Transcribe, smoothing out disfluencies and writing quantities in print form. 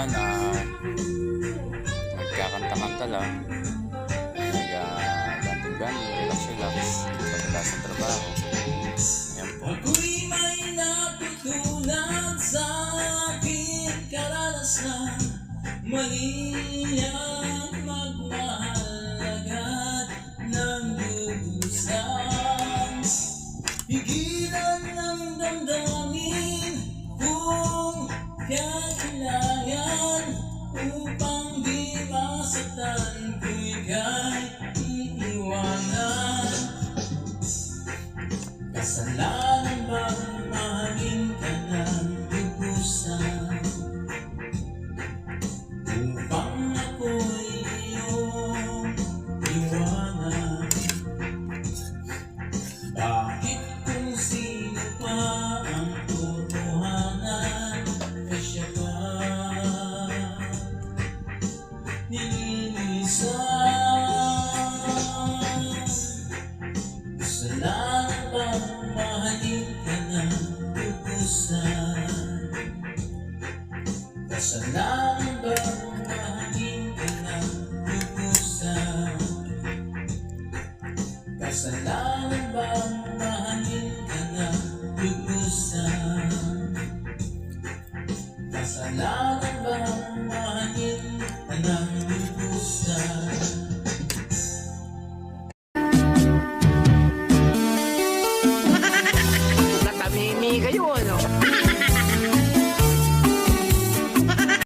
naman, nagkakanta-kanta lang, nag-banding-banding, relax-relax, pagkatapos ng trabaho. Ayan po. Ako'y may natutunan sa aking karanasan, mali ang magmahal agad ng lubusan. Pigilan ng damdamin kung kailangan, upang di masaktan kung ika'y iiwanan. Kasalanan bang mahalin ka ng lubusan, upang ako'y iyong iwanan? Bakit kung sino pa ang totohanan ay siya pa nililisan? Kasalanan bang mahalin ka ng lubusan? Kasalanan bang mahalin ka ng lubusan? Kasalanan bang